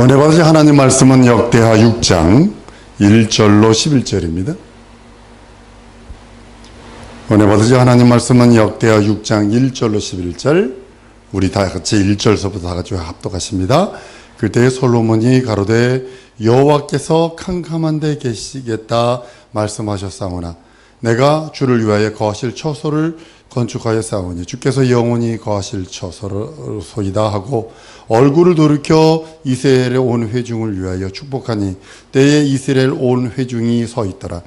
은혜 받으신 하나님 말씀은 역대하 6장 1절로 11절입니다. 은혜 받으신 하나님 말씀은 역대하 6장 1절로 11절. 우리 다 같이 1절서부터 다 같이 합독하십니다. 그때 솔로몬이 가로되 여호와께서 캄캄한 데 계시겠다 말씀하셨사오나 내가 주를 위하여 거하실 처소를 건축하였사오니 주께서 영원히 거하실 처소이다 하고 얼굴을 돌이켜 이스라엘의 온 회중을 위하여 축복하니 때에 이스라엘 온 회중이 서 있더라.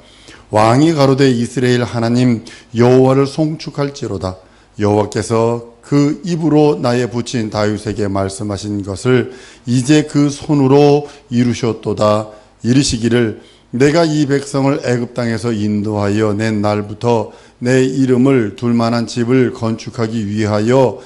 왕이 가로되 이스라엘 하나님 여호와를 송축할지로다. 여호와께서 그 입으로 나의 부친 다윗에게 말씀하신 것을 이제 그 손으로 이루셨도다. 이르시기를 내가 이 백성을 애굽 땅에서 인도하여 낸 날부터 내 이름을 둘 만한 집을 건축하기 위하여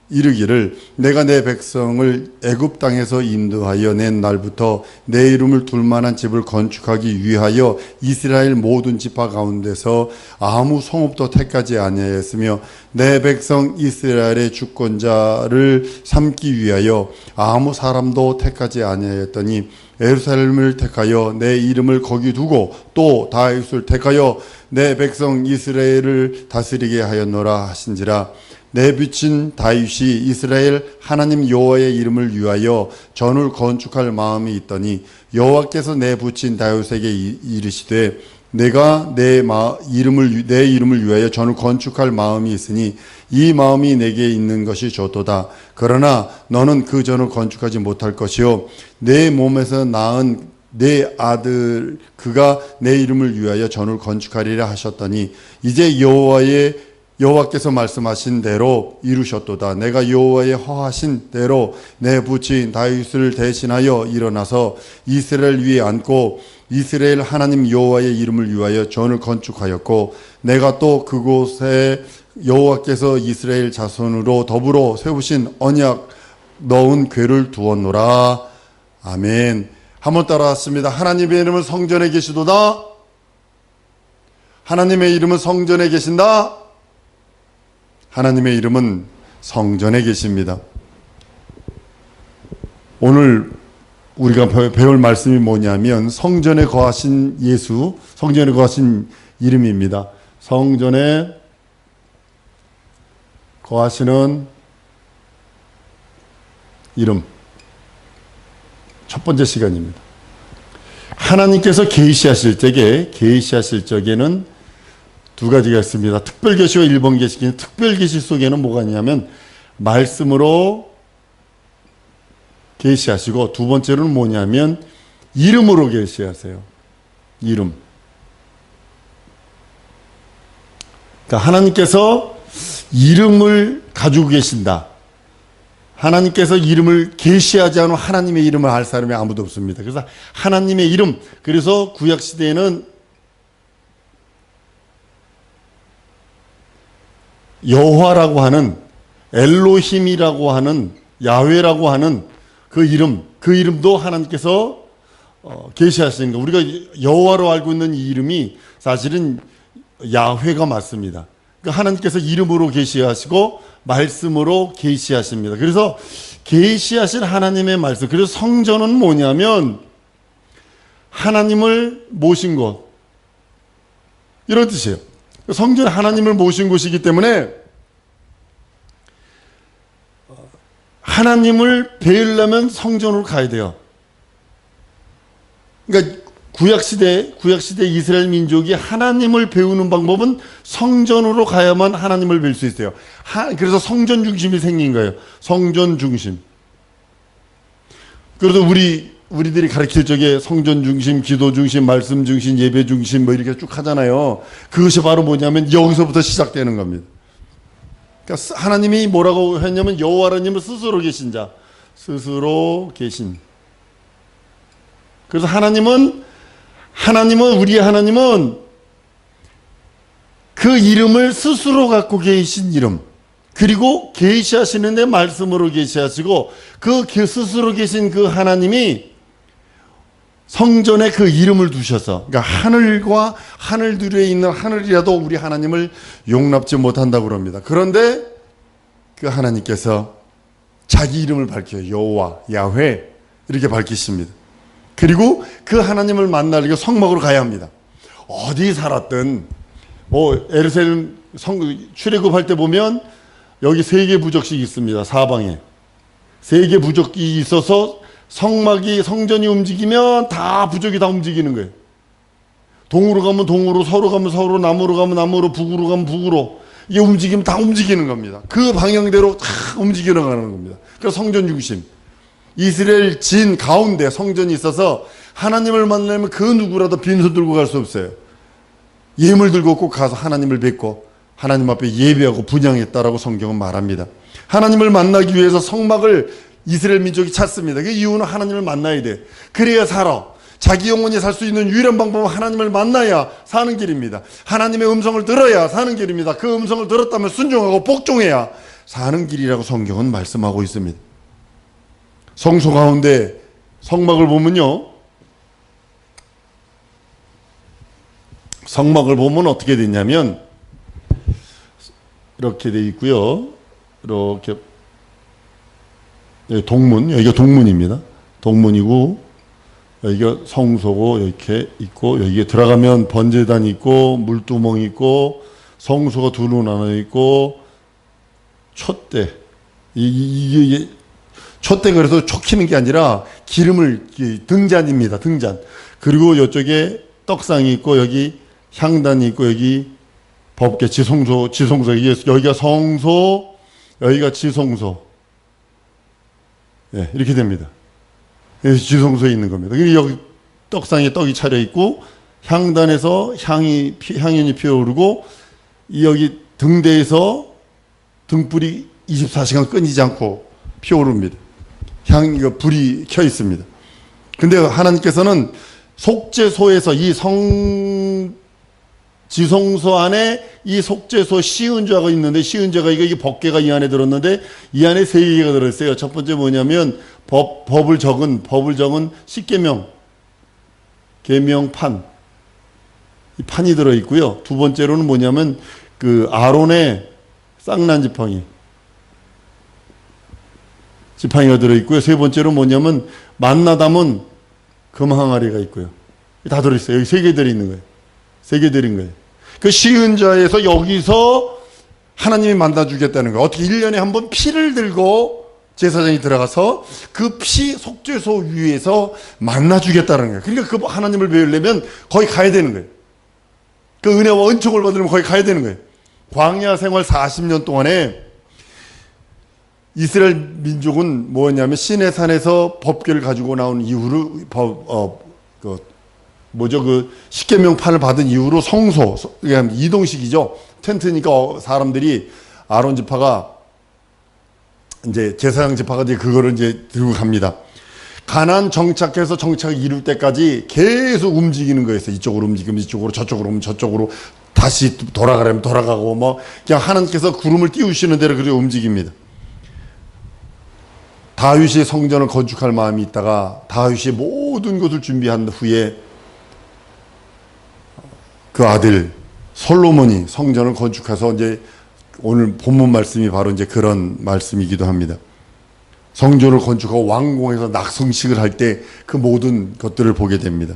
이르기를 내가 내 백성을 애굽 땅에서 인도하여 낸 날부터 내 이름을 둘 만한 집을 건축하기 위하여 이스라엘 모든 지파 가운데서 아무 성읍도 택하지 아니하였으며 내 백성 이스라엘의 주권자를 삼기 위하여 아무 사람도 택하지 아니하였더니 예루살렘을 택하여 내 이름을 거기 두고 또 다윗을 택하여 내 백성 이스라엘을 다스리게 하였노라 하신지라. 내 비친 다윗이 이스라엘 하나님 여호와의 이름을 위하여 전을 건축할 마음이 있더니 여호와께서 내 부친 다윗에게 이르시되 내가 내 이름을 위하여 전을 건축할 마음이 있으니 이 마음이 내게 있는 것이 좋도다. 그러나 너는 그 전을 건축하지 못할 것이요 내 몸에서 낳은 내 아들 그가 내 이름을 위하여 전을 건축하리라 하셨더니 이제 여호와께서 말씀하신 대로 이루셨도다. 내가 여호와의 허하신 대로 내 부친 다윗을 대신하여 일어나서 이스라엘 위에 앉고 이스라엘 하나님 여호와의 이름을 위하여 전을 건축하였고 내가 또 그곳에 여호와께서 이스라엘 자손으로 더불어 세우신 언약 넣은 궤를 두었노라. 아멘. 한번 따라하십니다. 하나님의 이름은 성전에 계시도다. 하나님의 이름은 성전에 계신다. 하나님의 이름은 성전에 계십니다. 오늘 우리가 배울 말씀이 뭐냐면 성전에 거하신 예수, 성전에 거하신 이름입니다. 성전에 거하시는 이름. 첫 번째 시간입니다. 하나님께서 계시하실 적에는 두 가지가 있습니다. 특별 계시와 일본 계시. 특별 계시 속에는 뭐가 있냐면 말씀으로 계시하시고 두 번째로는 뭐냐면 이름으로 계시하세요. 이름. 그러니까 하나님께서 이름을 가지고 계신다. 하나님께서 이름을 계시하지 않은 하나님의 이름을 알 사람이 아무도 없습니다. 그래서 하나님의 이름. 그래서 구약 시대에는 여호와라고 하는 엘로힘이라고 하는 야훼라고 하는 그 이름도 하나님께서 계시하시는 거. 우리가 여호와로 알고 있는 이 이름이 사실은 야훼가 맞습니다. 그러니까 하나님께서 이름으로 계시하시고 말씀으로 계시하십니다. 그래서 계시하신 하나님의 말씀. 그래서 성전은 뭐냐면 하나님을 모신 곳. 이런 뜻이에요. 성전은 하나님을 모신 곳이기 때문에 하나님을 배우려면 성전으로 가야 돼요. 그러니까 구약시대 이스라엘 민족이 하나님을 배우는 방법은 성전으로 가야만 하나님을 배울 수 있어요. 그래서 성전 중심이 생긴 거예요. 성전 중심. 그래도 우리들이 가르칠 적에 성전 중심, 기도 중심, 말씀 중심, 예배 중심 뭐 이렇게 쭉 하잖아요. 그것이 바로 뭐냐면 여기서부터 시작되는 겁니다. 그러니까 하나님이 뭐라고 했냐면 여호와라님은 스스로 계신 자. 스스로 계신. 그래서 우리의 하나님은 그 이름을 스스로 갖고 계신 이름. 그리고 계시하시는데 말씀으로 계시하시고 그 스스로 계신 그 하나님이 성전에 그 이름을 두셔서, 그러니까 하늘과 하늘들에 있는 하늘이라도 우리 하나님을 용납지 못한다고 그럽니다. 그런데 그 하나님께서 자기 이름을 밝혀요. 여호와, 야훼. 이렇게 밝히십니다. 그리고 그 하나님을 만나려고 성막으로 가야 합니다. 어디 살았든 에르사렘 출애굽할 때 보면 여기 3개 부적식이 있습니다. 사방에 3개 부적이 있어서 성전이 움직이면 다 부적이 다 움직이는 거예요. 동으로 가면 동으로, 서로 가면 서로, 남으로 가면 남으로, 북으로 가면 북으로. 이게 움직이면 다 움직이는 겁니다. 그 방향대로 다 움직여 나가는 겁니다. 그래서 성전 중심. 이스라엘 진 가운데 성전이 있어서 하나님을 만나려면 그 누구라도 빈손 들고 갈 수 없어요. 예물 들고 꼭 가서 하나님을 뵙고 하나님 앞에 예배하고 분향했다라고 성경은 말합니다. 하나님을 만나기 위해서 성막을 이스라엘 민족이 찾습니다. 그 이유는 하나님을 만나야 돼. 그래야 살아. 자기 영혼이 살 수 있는 유일한 방법은 하나님을 만나야 사는 길입니다. 하나님의 음성을 들어야 사는 길입니다. 그 음성을 들었다면 순종하고 복종해야 사는 길이라고 성경은 말씀하고 있습니다. 성소 가운데 성막을 보면요, 성막을 보면 어떻게 됐냐면 이렇게 돼 있고요. 이렇게 동문, 여기가 동문입니다. 동문이고 여기가 성소고 이렇게 있고 여기에 들어가면 번제단이 있고 물두멍이 있고 성소가 두루 나눠 있고 촛대, 이게 촛대가 그래서 촉히는 게 아니라 기름을 등잔입니다. 등잔. 그리고 이쪽에 떡상이 있고 여기 향단이 있고 여기 법궤 지성소 여기가 성소, 여기가 지성소. 예, 이렇게 됩니다. 여기 지성소에 있는 겁니다. 여기 떡상에 떡이 차려 있고 향단에서 향연이 피어오르고 여기 등대에서 등불이 24시간 끊이지 않고 피어오릅니다. 불이 켜 있습니다. 근데 하나님께서는 속죄소에서 이 지성소 안에 이 속죄소 시은좌가 있는데 시은좌가 이게 법궤가 이 안에 들었는데 이 안에 3개가 들어있어요. 첫 번째 뭐냐면 법을 적은 십계명, 계명판, 이 판이 들어있고요. 두 번째로는 뭐냐면 그 아론의 쌍난 지팡이가 들어있고요. 세 번째로 뭐냐면 만나 담은 금항아리가 있고요. 다 들어있어요. 여기 3개 들어있는 거예요. 3개 들인 거예요. 그 시은좌에서 여기서 하나님이 만나주겠다는 거예요. 어떻게 1년에 한 번 피를 들고 제사장이 들어가서 그 피 속죄소 위에서 만나주겠다는 거예요. 그러니까 그 하나님을 배우려면 거기 가야 되는 거예요. 그 은혜와 은총을 받으려면 거기 가야 되는 거예요. 광야 생활 40년 동안에 이스라엘 민족은 뭐였냐면 시내산에서 법궤를 가지고 나온 이후로 십계명판을 받은 이후로 성소, 이동식이죠. 텐트니까 사람들이 아론 지파가 이제 제사장 지파가 이제 그거를 이제 들고 갑니다. 가나안 정착해서 정착을 이룰 때까지 계속 움직이는 거였어요. 이쪽으로 움직이면 이쪽으로, 저쪽으로 오면 저쪽으로, 다시 돌아가려면 돌아가고 그냥 하나님께서 구름을 띄우시는 대로 그렇게 움직입니다. 다윗이 성전을 건축할 마음이 있다가 다윗이 모든 것을 준비한 후에 그 아들 솔로몬이 성전을 건축해서 이제 오늘 본문 말씀이 바로 이제 그런 말씀이기도 합니다. 성전을 건축하고 완공해서 낙성식을 할 때 그 모든 것들을 보게 됩니다.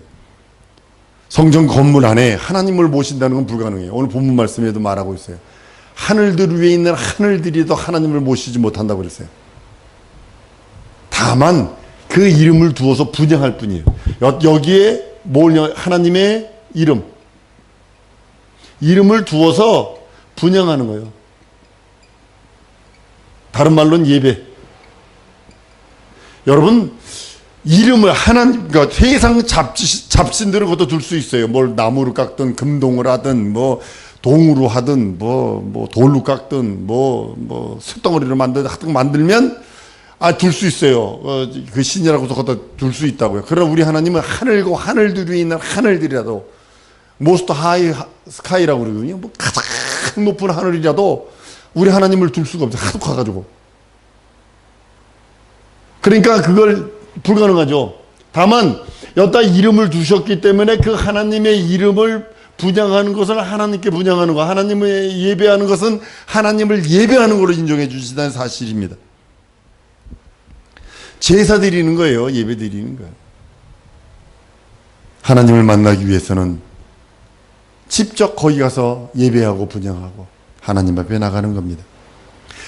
성전 건물 안에 하나님을 모신다는 건 불가능해요. 오늘 본문 말씀에도 말하고 있어요. 하늘들 위에 있는 하늘들이도 하나님을 모시지 못한다고 그랬어요. 다만 그 이름을 두어서 분양할 뿐이에요. 여기에 하나님의 이름을 두어서 분양하는 거예요. 다른 말로는 예배. 여러분, 이름을 그러니까 세상 잡신들은 그것도 둘 수 있어요. 뭘 나무로 깎든 금동을 하든 동으로 하든 돌로 깎든 쇳덩어리로 만들면 둘 수 있어요. 그 신이라고서 거기다 둘 수 있다고요. 그러나 우리 하나님은 하늘과 하늘들 위에 있는 하늘들이라도 모스트 하이 스카이라고 그러거든요. 가장 높은 하늘이라도 우리 하나님을 둘 수가 없어요. 하도 커가지고. 그러니까 그걸 불가능하죠. 다만 여기다 이름을 두셨기 때문에 그 하나님의 이름을 분양하는 것을 하나님께 분양하는 거, 하나님을 예배하는 것은 하나님을 예배하는 것으로 인정해 주시다는 사실입니다. 제사 드리는 거예요. 예배 드리는 거예요. 하나님을 만나기 위해서는 직접 거기 가서 예배하고 분향하고 하나님 앞에 나가는 겁니다.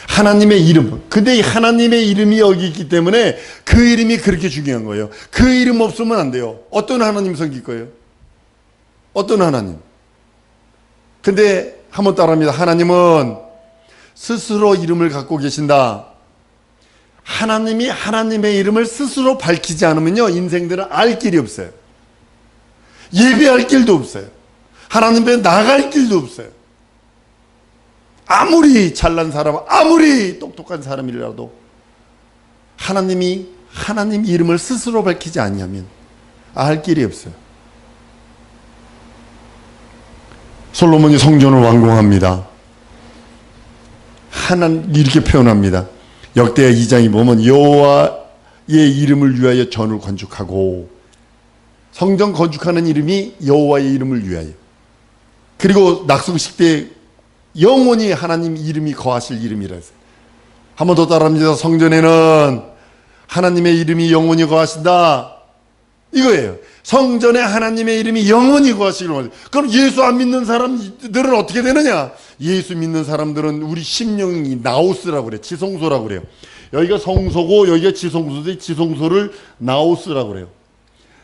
하나님의 이름. 근데 이 하나님의 이름이 여기 있기 때문에 그 이름이 그렇게 중요한 거예요. 그 이름 없으면 안 돼요. 어떤 하나님 섬길 거예요? 어떤 하나님? 근데 한번 따라합니다. 하나님은 스스로 이름을 갖고 계신다. 하나님이 하나님의 이름을 스스로 밝히지 않으면요, 인생들은 알 길이 없어요. 예배할 길도 없어요. 하나님 앞에 나갈 길도 없어요. 아무리 잘난 사람, 아무리 똑똑한 사람이라도 하나님이 하나님 이름을 스스로 밝히지 아니하면 알 길이 없어요. 솔로몬이 성전을 완공합니다. 이렇게 표현합니다. 역대하 2장에 보면 여호와의 이름을 위하여 전을 건축하고, 성전 건축하는 이름이 여호와의 이름을 위하여, 그리고 낙성식 때 영원히 하나님 이름이 거하실 이름이라 했어요. 한 번 더 따라합니다. 성전에는 하나님의 이름이 영원히 거하신다. 이거예요. 성전에 하나님의 이름이 영원히 거하시기를 원해요. 그럼 예수 안 믿는 사람들은 어떻게 되느냐? 예수 믿는 사람들은 우리 심령이 나오스라고 그래요. 지성소라고 그래요. 여기가 성소고 여기가 지성소인데 지성소를 나오스라고 그래요.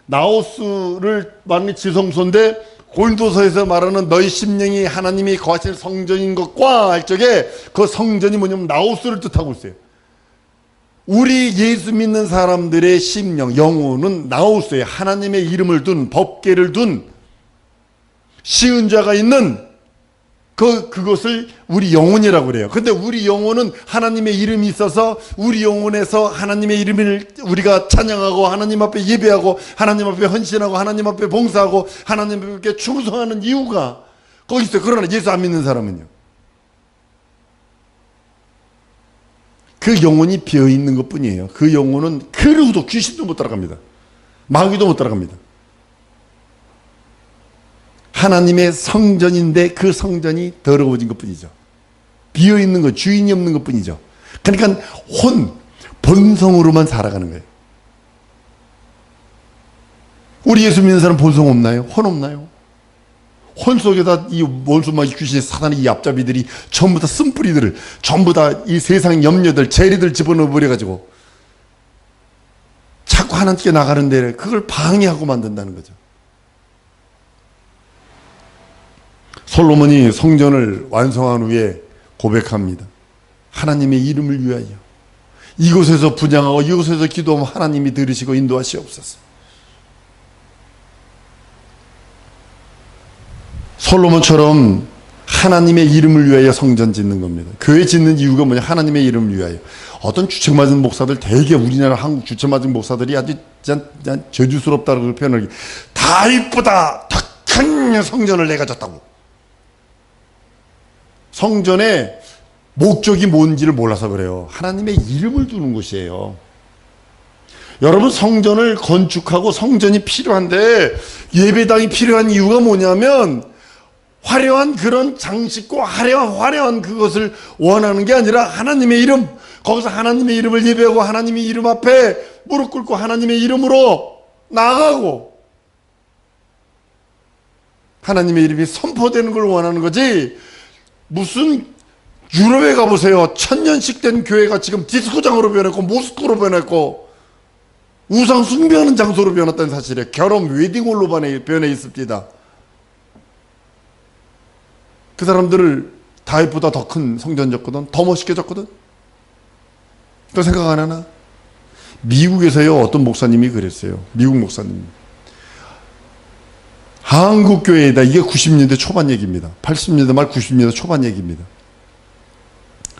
나오스를 말하는 지성소인데 고린도서에서 말하는 너희 심령이 하나님이 거하실 성전인 것과 할 적에 그 성전이 뭐냐면 나오스를 뜻하고 있어요. 우리 예수 믿는 사람들의 심령, 영혼은 나오스에 하나님의 이름을 둔, 법궤를 둔 시은 자가 있는 그것을 우리 영혼이라고 그래요. 근데 우리 영혼은 하나님의 이름이 있어서 우리 영혼에서 하나님의 이름을 우리가 찬양하고 하나님 앞에 예배하고 하나님 앞에 헌신하고 하나님 앞에 봉사하고 하나님 앞에 충성하는 이유가 거기 있어요. 그러나 예수 안 믿는 사람은요, 그 영혼이 비어있는 것 뿐이에요. 그 영혼은 그루도 귀신도 못 따라갑니다. 마귀도 못 따라갑니다. 하나님의 성전인데 그 성전이 더러워진 것 뿐이죠. 비어있는 것, 주인이 없는 것 뿐이죠. 그러니까 본성으로만 살아가는 거예요. 우리 예수 믿는 사람 본성 없나요? 혼 없나요? 혼 속에다 이 원수마귀 귀신의 사단의 이 앞잡이들이 전부 다 쓴뿌리들을 전부 다 이 세상 염려들 재리들 집어넣어 버려가지고 자꾸 하나님께 나가는데 그걸 방해하고 만든다는 거죠. 솔로몬이 성전을 완성한 후에 고백합니다. 하나님의 이름을 위하여 이곳에서 분향하고 이곳에서 기도하면 하나님이 들으시고 인도하시옵소서. 솔로몬처럼 하나님의 이름을 위하여 성전 짓는 겁니다. 교회 짓는 이유가 뭐냐? 하나님의 이름을 위하여. 어떤 주책맞은 목사들, 대개 우리나라 한국 주책맞은 목사들이 아주 저주스럽다고 표현하기, 다 이쁘다, 더 큰 성전을 내가 졌다고. 성전의 목적이 뭔지를 몰라서 그래요. 하나님의 이름을 두는 곳이에요. 여러분, 성전을 건축하고 성전이 필요한데 예배당이 필요한 이유가 뭐냐면 화려한 그런 장식과 화려한 그것을 원하는 게 아니라 하나님의 이름, 거기서 하나님의 이름을 예배하고 하나님의 이름 앞에 무릎 꿇고 하나님의 이름으로 나아가고 하나님의 이름이 선포되는 걸 원하는 거지. 무슨 유럽에 가보세요. 1000년씩 된 교회가 지금 디스코장으로 변했고 모스크로 변했고 우상 숭배하는 장소로 변했다는 사실에 결혼 웨딩홀로 변해 있습니다. 그 사람들을 다윗보다 더 큰 성전 졌거든, 더 멋있게 졌거든. 또 생각 안 하나? 미국에서요, 어떤 목사님이 그랬어요. 미국 목사님. 한국교회에다, 이게 90년대 초반 얘기입니다. 80년대 말 90년대 초반 얘기입니다.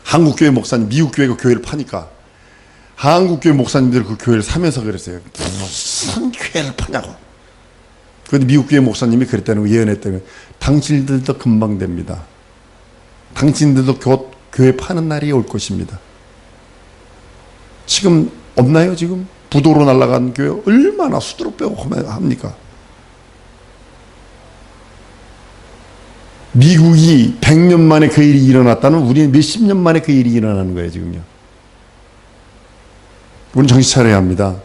한국교회 목사님, 미국 교회가 교회를 파니까 한국교회 목사님들 그 교회를 사면서 그랬어요. 무슨 교회를 파냐고. 그런데 미국교회 목사님이 그랬다는 거, 예언했다는 거. 당신들도 금방 됩니다. 당신들도 곧 교회 파는 날이 올 것입니다. 지금 없나요? 지금 부도로 날아간 교회 얼마나 수두로 빼고 합니까? 미국이 100년 만에 그 일이 일어났다는 우리는 몇십 년 만에 그 일이 일어나는 거예요, 지금요. 우리는 정신 차려야 합니다.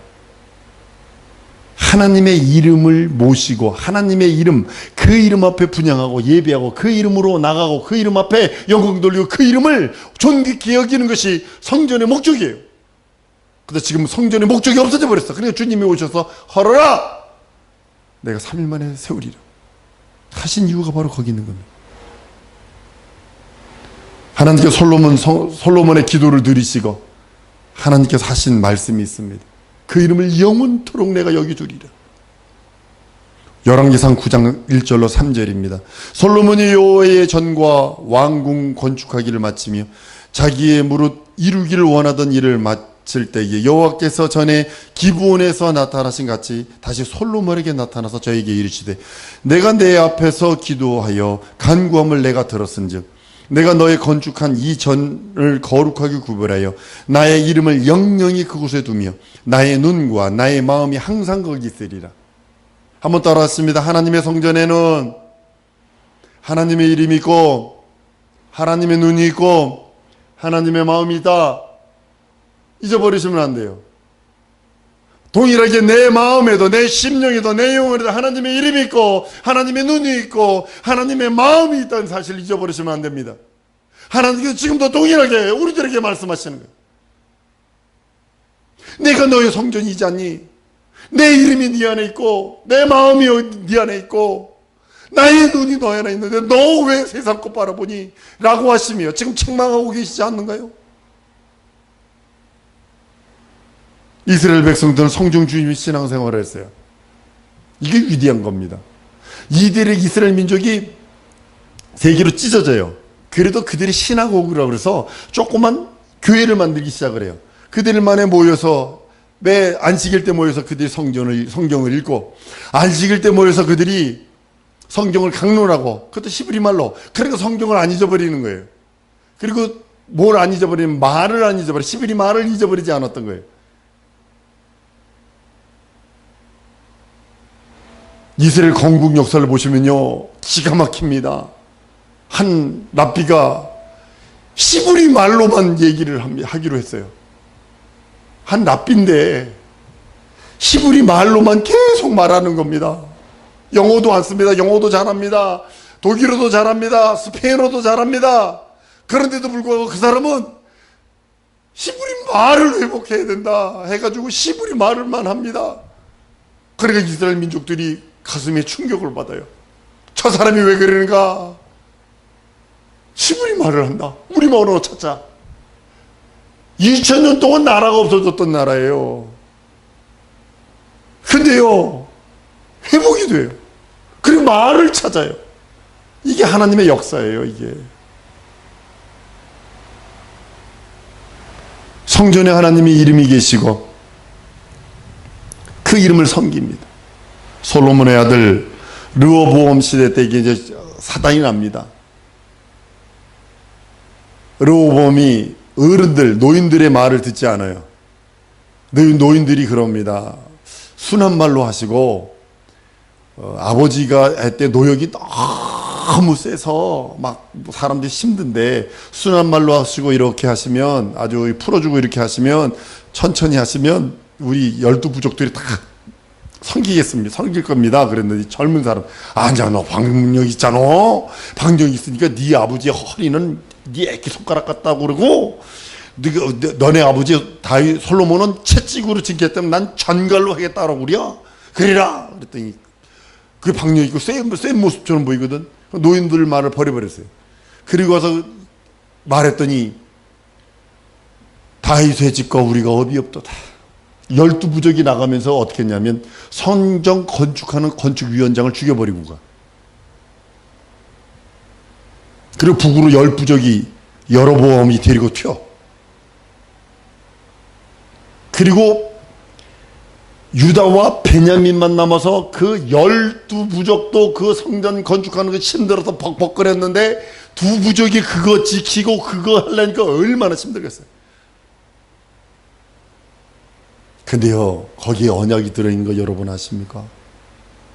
하나님의 이름을 모시고 하나님의 이름, 그 이름 앞에 분향하고 예배하고 그 이름으로 나가고 그 이름 앞에 영광 돌리고 그 이름을 존귀히 여기는 것이 성전의 목적이에요. 근데 지금 성전의 목적이 없어져 버렸어. 그러니까 주님이 오셔서 헐어라! 내가 3일 만에 세우리라 하신 이유가 바로 거기 있는 겁니다. 하나님께서 솔로몬의 기도를 들으시고 하나님께서 하신 말씀이 있습니다. 그 이름을 영원토록 내가 여기두리라. 열왕기상 9장 1절로 3절입니다. 솔로몬이 여호와의 전과 왕궁 건축하기를 마치며 자기의 무릇 이루기를 원하던 일을 마칠 때에 여호와께서 전에 기브온에서 나타나신 같이 다시 솔로몬에게 나타나서 저에게 이르시되 내가 내 앞에서 기도하여 간구함을 내가 들었은즉 내가 너의 건축한 이 전을 거룩하게 구별하여 나의 이름을 영영히 그곳에 두며 나의 눈과 나의 마음이 항상 거기 있으리라. 한번 따라왔습니다. 하나님의 성전에는 하나님의 이름이 있고 하나님의 눈이 있고 하나님의 마음이 있다. 잊어버리시면 안 돼요. 동일하게 내 마음에도 내 심령에도 내 영혼에도 하나님의 이름이 있고 하나님의 눈이 있고 하나님의 마음이 있다는 사실을 잊어버리시면 안 됩니다. 하나님께서 지금도 동일하게 우리들에게 말씀하시는 거예요. 내가 너의 성전이지 않니? 내 이름이 네 안에 있고 내 마음이 네 안에 있고 나의 눈이 너 안에 있는데 너 왜 세상 것 바라보니? 라고 하시며 지금 책망하고 계시지 않는가요? 이스라엘 백성들은 성중주의 신앙생활을 했어요. 이게 위대한 겁니다. 이들의 이스라엘 민족이 세계로 찢어져요. 그래도 그들이 시나고그라고 그래서 조그만 교회를 만들기 시작을 해요. 그들만에 모여서 매 안식일 때 모여서 그들이 성경을 읽고 안식일 때 모여서 그들이 성경을 강론하고 그것도 히브리 말로. 그러니까 성경을 안 잊어버리는 거예요. 그리고 뭘 안 잊어버리면 말을 안 잊어버려. 히브리 말을 잊어버리지 않았던 거예요. 이스라엘 건국 역사를 보시면요 기가 막힙니다. 한 랍비가 히브리 말로만 얘기를 하기로 했어요. 한 랍비인데 히브리 말로만 계속 말하는 겁니다. 영어도 안 씁니다. 영어도 잘합니다. 독일어도 잘합니다. 스페인어도 잘합니다. 그런데도 불구하고 그 사람은 히브리 말을 회복해야 된다 해가지고 히브리 말을만 합니다. 그러니까 이스라엘 민족들이 가슴에 충격을 받아요. 저 사람이 왜 그러는가? 히브리 말을 한다. 우리만 언어 찾자. 2000년 동안 나라가 없어졌던 나라예요. 근데요 회복이 돼요. 그리고 말을 찾아요. 이게 하나님의 역사예요. 이게 성전에 하나님의 이름이 계시고 그 이름을 섬깁니다. 솔로몬의 아들 르호보암 시대 때 이제 사단이 납니다. 르호보암이 어른들, 노인들의 말을 듣지 않아요. 노인들이 그럽니다. 순한 말로 하시고 아버지가 할 때 노역이 너무 세서 막 사람들이 힘든데 순한 말로 하시고 이렇게 하시면 아주 풀어주고 이렇게 하시면 천천히 하시면 우리 12부족들이 다 섬길 겁니다. 그랬는데 젊은 사람 아니야 너 방력 있잖아. 방력 있으니까 네 아버지의 허리는 네 애기 손가락 같다고 그러고 너네 아버지 다윗 솔로몬은 채찍으로 징계 때문에 난 전갈로 하겠다라고 그래요. 그래라 그랬더니 그 방력 있고 센 모습처럼 보이거든. 노인들 말을 버려버렸어요. 그리고 와서 말했더니 다윗의 집과 우리가 업이 없도다. 12부족이 나가면서 어떻게 했냐면 성전 건축하는 건축위원장을 죽여버리고 가. 그리고 북으로 10부족이 여로보암이 데리고 튀어. 그리고 유다와 베냐민만 남아서 그 12부족도 그 성전 건축하는 거 힘들어서 벅벅거렸는데 두 부족이 그거 지키고 그거 하려니까 얼마나 힘들겠어요. 근데요 거기에 언약이 들어있는 거 여러분 아십니까?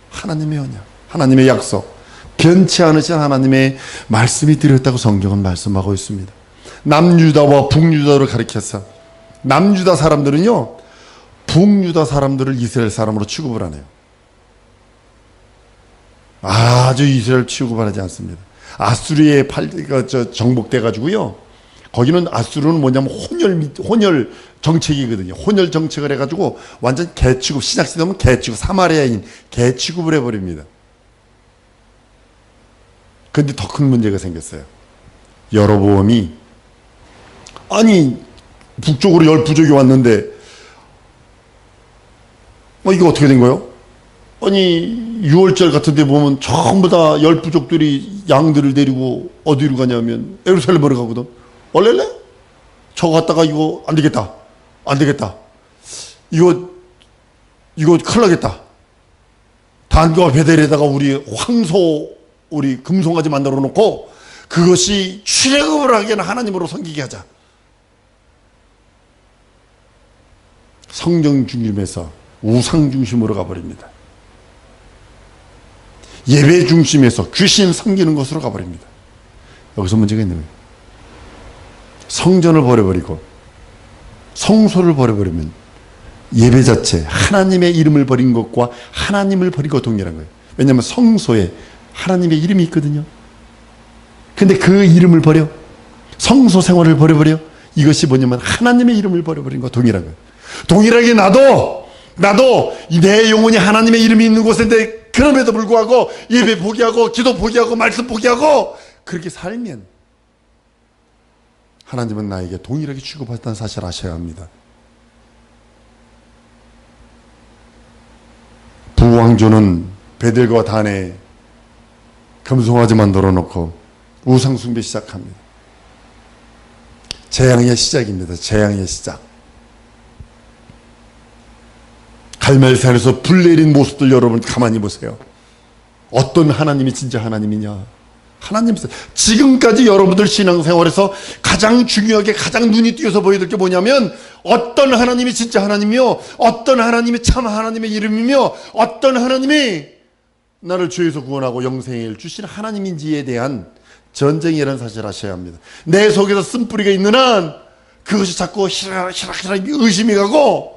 하나님의 언약, 하나님의 약속, 변치 않으신 하나님의 말씀이 들어있다고 성경은 말씀하고 있습니다. 남유다와 북유다를 가리켜서 남유다 사람들은요 북유다 사람들을 이스라엘 사람으로 취급을 안 해요. 아주 이스라엘 취급을 하지 않습니다. 아수르에 정복돼 가지고요. 거기는 아수르는 뭐냐면 혼혈 정책이거든요. 혼혈 정책을 해가지고 완전 개취급, 신약시대 되면 개취급, 사마리아인 개취급을 해버립니다. 근데 더 큰 문제가 생겼어요. 여로보암이 아니 북쪽으로 10부족이 왔는데 이거 어떻게 된 거예요? 아니 6월절 같은 데 보면 전부 다 10부족들이 양들을 데리고 어디로 가냐면 예루살렘으로 가거든. 원래래? 저거 갔다가 이거 안 되겠다. 안 되겠다. 이거 큰일 나겠다. 단과 베델에다가 우리 금송아지 만들어 놓고 그것이 출애굽을 하기에는 하나님으로 섬기게 하자. 성정 중심에서 우상 중심으로 가버립니다. 예배 중심에서 귀신 섬기는 것으로 가버립니다. 여기서 문제가 있는 거예요. 성전을 버려버리고 성소를 버려버리면 예배 자체, 하나님의 이름을 버린 것과 하나님을 버리고 동일한 거예요. 왜냐하면 성소에 하나님의 이름이 있거든요. 근데 그 이름을 버려, 성소 생활을 버려버려. 이것이 뭐냐면 하나님의 이름을 버려버린 것과 동일한 거예요. 동일하게 나도 내 영혼이 하나님의 이름이 있는 곳인데 그럼에도 불구하고 예배 포기하고 기도 포기하고 말씀 포기하고 그렇게 살면 하나님은 나에게 동일하게 취급하셨다는 사실을 아셔야 합니다. 부왕조는 베델과 단에 금송아지 만들어 놓고 우상 숭배 시작합니다. 재앙의 시작입니다. 재앙의 시작. 갈멜산에서 불 내린 모습들 여러분 가만히 보세요. 어떤 하나님이 진짜 하나님이냐? 하나님, 지금까지 여러분들 신앙생활에서 가장 중요하게 가장 눈이 띄어서 보여줄 게 뭐냐면 어떤 하나님이 진짜 하나님이며 어떤 하나님이 참 하나님의 이름이며 어떤 하나님이 나를 죄에서 구원하고 영생을 주신 하나님인지에 대한 전쟁이라는 사실을 아셔야 합니다. 내 속에서 쓴뿌리가 있는 한 그것이 자꾸 희락희락 의심이 가고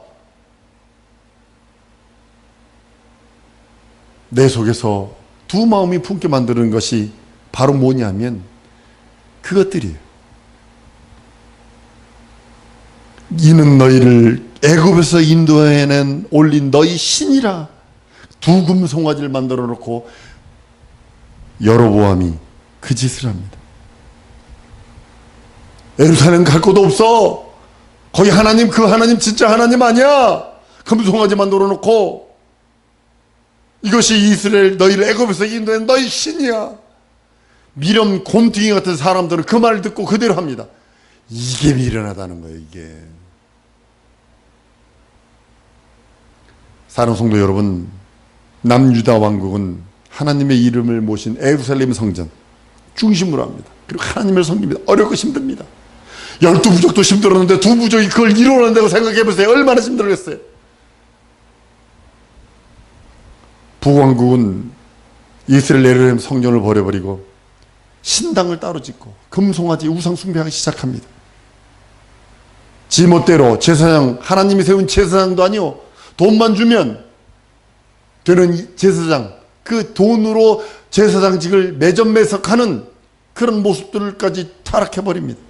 내 속에서 두 마음이 품게 만드는 것이 바로 뭐냐면 그것들이에요. 이는 너희를 애굽에서 인도해낸 올린 너희 신이라. 두 금송아지를 만들어 놓고 여로보암이 그 짓을 합니다. 예루살렘 갈 곳도 없어. 거기 하나님, 그 하나님 진짜 하나님 아니야. 금송아지 만들어 놓고 이것이 이스라엘 너희를 애굽에서 인도한 너희 신이야. 미련 곰탱이 같은 사람들은 그 말을 듣고 그대로 합니다. 이게 미련하다는 거예요. 이게. 사랑하는 성도 여러분, 남유다 왕국은 하나님의 이름을 모신 예루살렘 성전 중심으로 합니다. 그리고 하나님을 섬깁니다. 어렵고 힘듭니다. 12부족도 힘들었는데 2부족이 그걸 이루어낸다고 생각해보세요. 얼마나 힘들겠어요. 북왕국은 이스라엘 예루살렘 성전을 버려버리고 신당을 따로 짓고 금송아지 우상 숭배하기 시작합니다. 지멋대로 제사장, 하나님이 세운 제사장도 아니요, 돈만 주면 되는 제사장, 그 돈으로 제사장직을 매점매석하는 그런 모습들까지 타락해버립니다.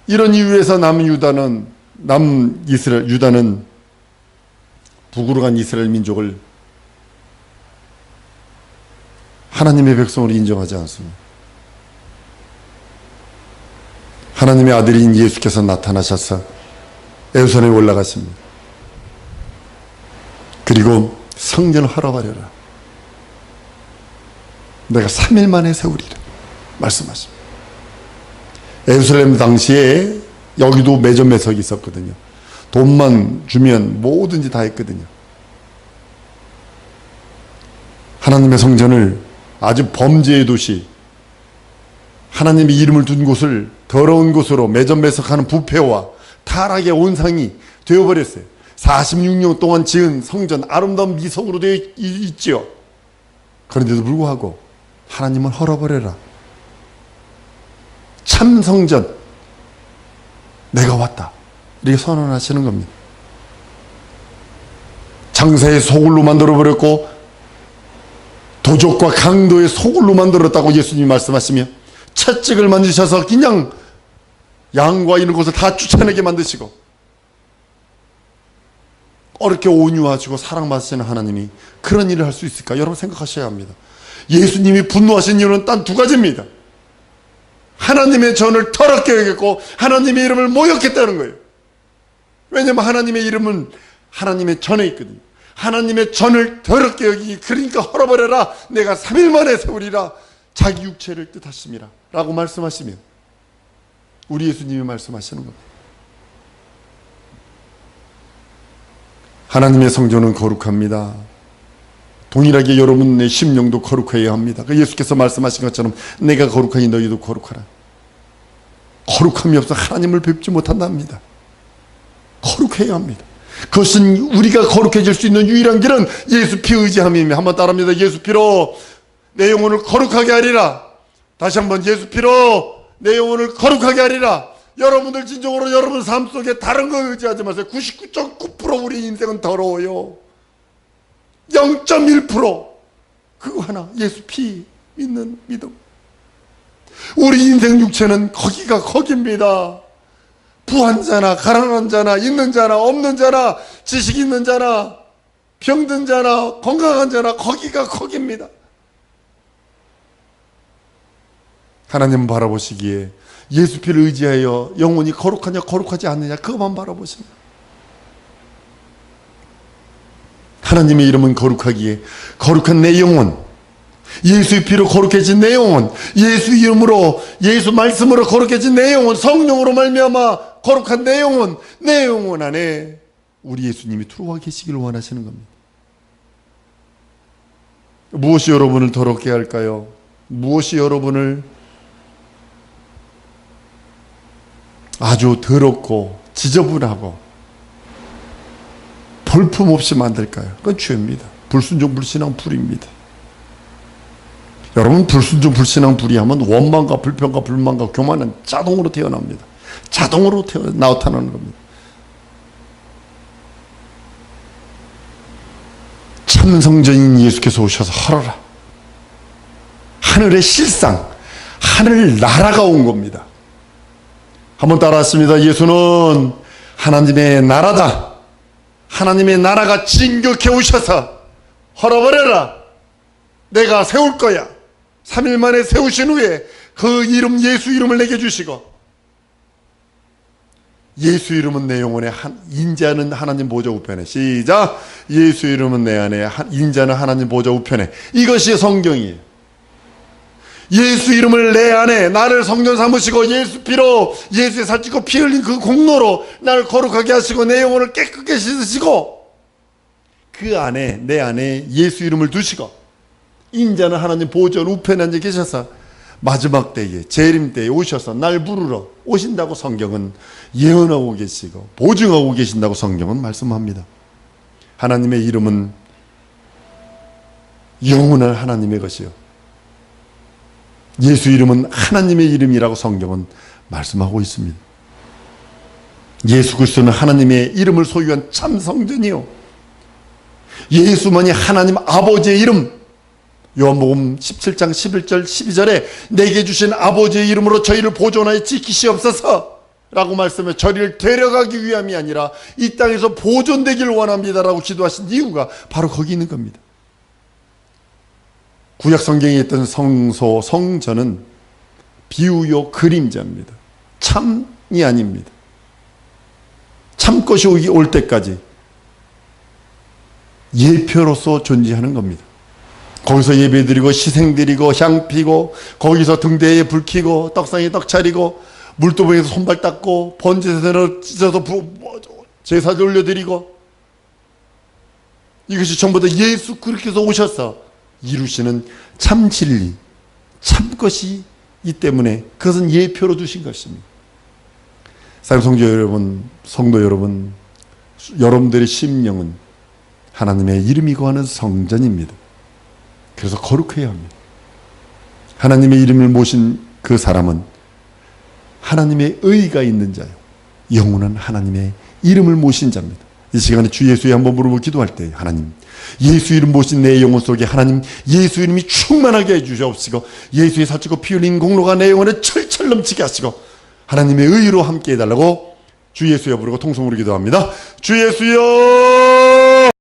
이런 이유에서 유다는 북으로 간 이스라엘 민족을 하나님의 백성으로 인정하지 않습니다. 하나님의 아들인 예수께서 나타나셔서 예루살렘에 올라가십니다. 그리고 성전을 헐어버려라. 내가 3일 만에 세우리라 말씀하십니다. 예루살렘 당시에 여기도 매점매석이 있었거든요. 돈만 주면 뭐든지 다 했거든요. 하나님의 성전을 아주 범죄의 도시, 하나님의 이름을 둔 곳을 더러운 곳으로 매점매석하는 부패와 타락의 온상이 되어버렸어요. 46년 동안 지은 성전, 아름다운 미성으로 되어 있지요. 그런데도 불구하고 하나님은 헐어버려라. 참 성전, 내가 왔다. 이렇게 선언하시는 겁니다. 장사의 소굴로 만들어버렸고 도적과 강도의 소굴로 만들었다고 예수님이 말씀하시며 채찍을 만드셔서 그냥 양과 이런 것을 다 쫓아내게 만드시고 어렵게 온유하시고 사랑받으시는 하나님이 그런 일을 할 수 있을까? 여러분 생각하셔야 합니다. 예수님이 분노하신 이유는 단 두 가지입니다. 하나님의 전을 더럽게 여겼고 하나님의 이름을 모욕했다는 거예요. 왜냐하면 하나님의 이름은 하나님의 전에 있거든요. 하나님의 전을 더럽게 여기기, 그러니까 헐어버려라, 내가 3일 만에 세우리라, 자기 육체를 뜻하심이라 라고 말씀하시면 우리 예수님이 말씀하시는 겁니다. 하나님의 성전은 거룩합니다. 동일하게 여러분의 심령도 거룩해야 합니다. 예수께서 말씀하신 것처럼 내가 거룩하니 너희도 거룩하라. 거룩함이 없어 하나님을 뵙지 못한답니다. 거룩해야 합니다. 그것은 우리가 거룩해질 수 있는 유일한 길은 예수 피 의지함이며, 한번 따라합니다. 예수 피로 내 영혼을 거룩하게 하리라. 다시 한번 예수 피로 내 영혼을 거룩하게 하리라. 여러분들 진정으로 여러분 삶 속에 다른 거 의지하지 마세요. 99.9% 우리 인생은 더러워요. 0.1% 그거 하나, 예수 피 믿는 믿음. 우리 인생 육체는 거기가 거기입니다. 부한 자나 가난한 자나 있는 자나 없는 자나 지식 있는 자나 병든 자나 건강한 자나 거기가 거기입니다. 하나님 바라보시기에 예수 피를 의지하여 영혼이 거룩하냐 거룩하지 않느냐 그것만 바라보십니다. 하나님의 이름은 거룩하기에 거룩한 내 영혼, 예수의 피로 거룩해진 내 영혼, 예수 이름으로 예수 말씀으로 거룩해진 내 영혼, 성령으로 말미암아 거룩한 내 영혼 안에 우리 예수님이 들어와 계시기를 원하시는 겁니다. 무엇이 여러분을 더럽게 할까요? 무엇이 여러분을 아주 더럽고 지저분하고 볼품없이 만들까요? 그건 죄입니다. 불순종 불신앙 불입니다. 여러분, 불순종 불신앙 불이하면 원망과 불평과 불만과 교만은 자동으로 태어납니다. 자동으로 나타나는 겁니다. 참 성전인 예수께서 오셔서 헐어라. 하늘의 실상, 하늘 나라가 온 겁니다. 한번 따라하십니다. 예수는 하나님의 나라다. 하나님의 나라가 진격해 오셔서 헐어버려라. 내가 세울 거야. 3일 만에 세우신 후에 그 이름, 예수 이름을 내게 주시고, 예수 이름은 내 영혼에 인자는 하나님 보좌 우편에, 시작. 예수 이름은 내 안에 인자는 하나님 보좌 우편에. 이것이 성경이에요. 예수 이름을 내 안에 나를 성전 삼으시고 예수 피로, 예수의 살찌고 피 흘린 그 공로로 나를 거룩하게 하시고 내 영혼을 깨끗게 씻으시고, 그 안에, 내 안에 예수 이름을 두시고, 인자는 하나님 보좌 우편에 앉아 계셔서 마지막 때에, 재림 때에 오셔서 날 부르러 오신다고 성경은 예언하고 계시고 보증하고 계신다고 성경은 말씀합니다. 하나님의 이름은 영원한 하나님의 것이요, 예수 이름은 하나님의 이름이라고 성경은 말씀하고 있습니다. 예수 그리스도는 하나님의 이름을 소유한 참 성전이요, 예수만이 하나님 아버지의 이름. 요한복음 17장 11절 12절에 내게 주신 아버지의 이름으로 저희를 보존하여 지키시옵소서 라고 말씀해, 저희를 데려가기 위함이 아니라 이 땅에서 보존되기를 원합니다 라고 기도하신 이유가 바로 거기 있는 겁니다. 구약 성경에 있던 성소, 성전은 비유요 그림자입니다. 참이 아닙니다. 참 것이 올 때까지 예표로서 존재하는 겁니다. 거기서 예배드리고 희생드리고 향 피고, 거기서 등대에 불 켜고 떡상에 떡 차리고 물두멍에서 손발 닦고 번제사를 찢어서 제사를 올려드리고, 이것이 전부 다 예수 그렇게 해서 오셔서 이루시는 참 진리, 참 것이 이 때문에 그것은 예표로 두신 것입니다. 사랑하는 성도 여러분, 성도 여러분, 여러분들의 심령은 하나님의 이름이 거하는 성전입니다. 그래서 거룩해야 합니다. 하나님의 이름을 모신 그 사람은 하나님의 의가 있는 자요, 영원한 하나님의 이름을 모신 자입니다. 이 시간에 주 예수의 한번 부르고 기도할 때 하나님 예수 이름 모신 내 영혼 속에 하나님 예수 이름이 충만하게 해주시옵시고 예수의 살찌고 피 흘린 공로가 내 영혼에 철철 넘치게 하시고 하나님의 의로 함께 해달라고 주 예수여 부르고 통성으로 기도합니다. 주 예수여